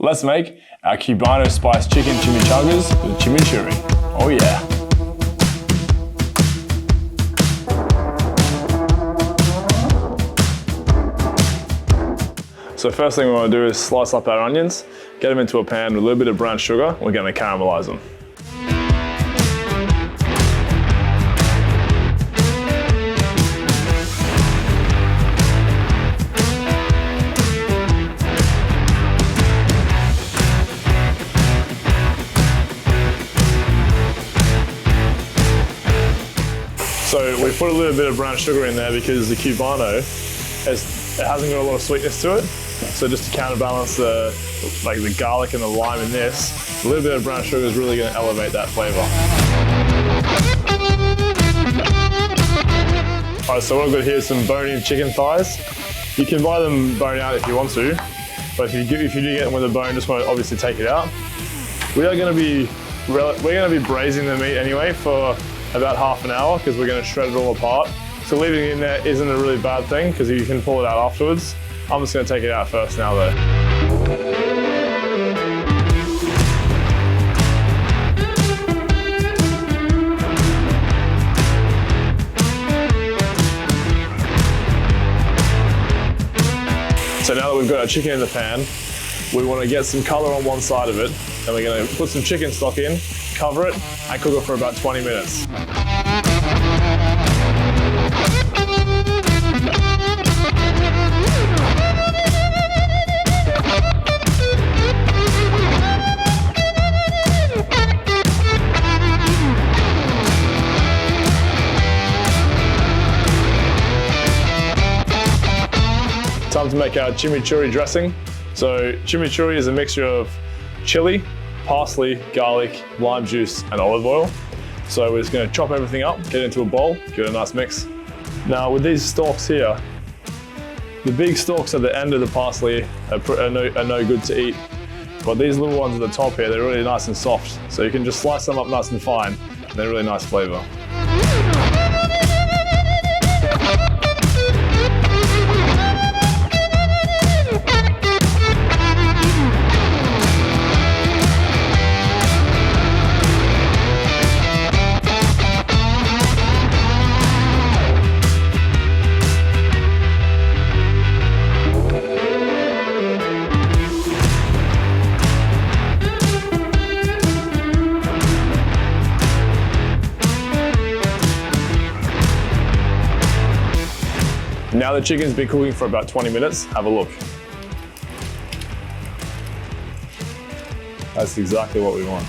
Let's make our Cubano spiced chicken chimichangas with chimichurri. Oh yeah. So first thing we want to do is slice up our onions, get them into a pan with a little bit of brown sugar. We're going to caramelize them. So we put a little bit of brown sugar in there because the Cubano hasn't got a lot of sweetness to it. So just to counterbalance the garlic and the lime in this, a little bit of brown sugar is really going to elevate that flavor. Alright, so what I've got here is some bone-in chicken thighs. You can buy them bone out if you want to, but if you do get them with a bone, just want to obviously take it out. We're going to be braising the meat anyway for about half an hour because we're going to shred it all apart. So leaving it in there isn't a really bad thing because you can pull it out afterwards. I'm just going to take it out first now though. So now that we've got our chicken in the pan, we want to get some color on one side of it, and we're going to put some chicken stock in, cover it, and cook it for about 20 minutes. Time to make our chimichurri dressing. So chimichurri is a mixture of chili, parsley, garlic, lime juice, and olive oil. So we're just going to chop everything up, get it into a bowl, give it a nice mix. Now with these stalks here, the big stalks at the end of the parsley are no good to eat. But these little ones at the top here, they're really nice and soft. So you can just slice them up nice and fine, and they're really nice flavor. Now the chicken's been cooking for about 20 minutes, have a look. That's exactly what we want.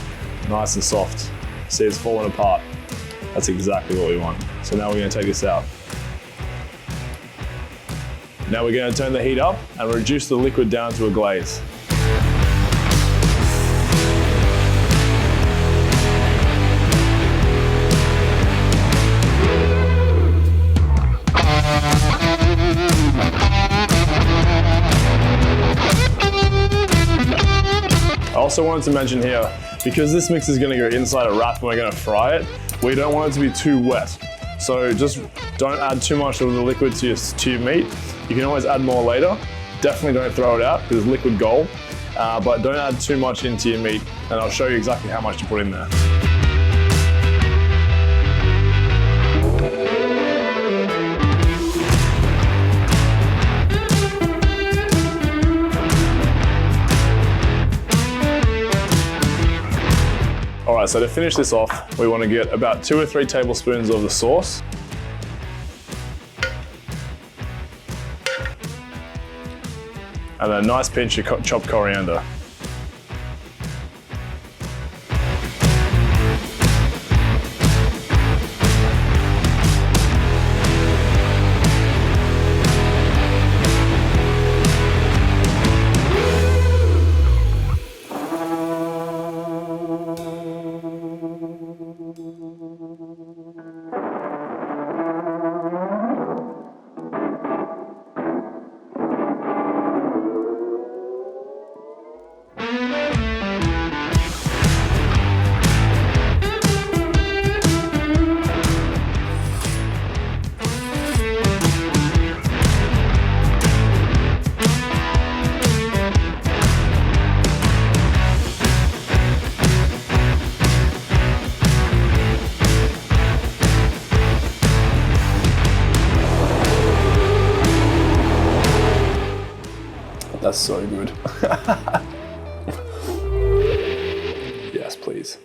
Nice and soft. See, it's falling apart. That's exactly what we want. So now we're going to take this out. Now we're going to turn the heat up and reduce the liquid down to a glaze. I also wanted to mention here, because this mix is going to go inside a wrap and we're going to fry it, we don't want it to be too wet. So just don't add too much of the liquid to your meat. You can always add more later. Definitely don't throw it out because it's liquid gold, but don't add too much into your meat, and I'll show you exactly how much to put in there. Alright, so to finish this off, we want to get about 2 or 3 tablespoons of the sauce. And a nice pinch of chopped coriander. That's so good. Yes, please.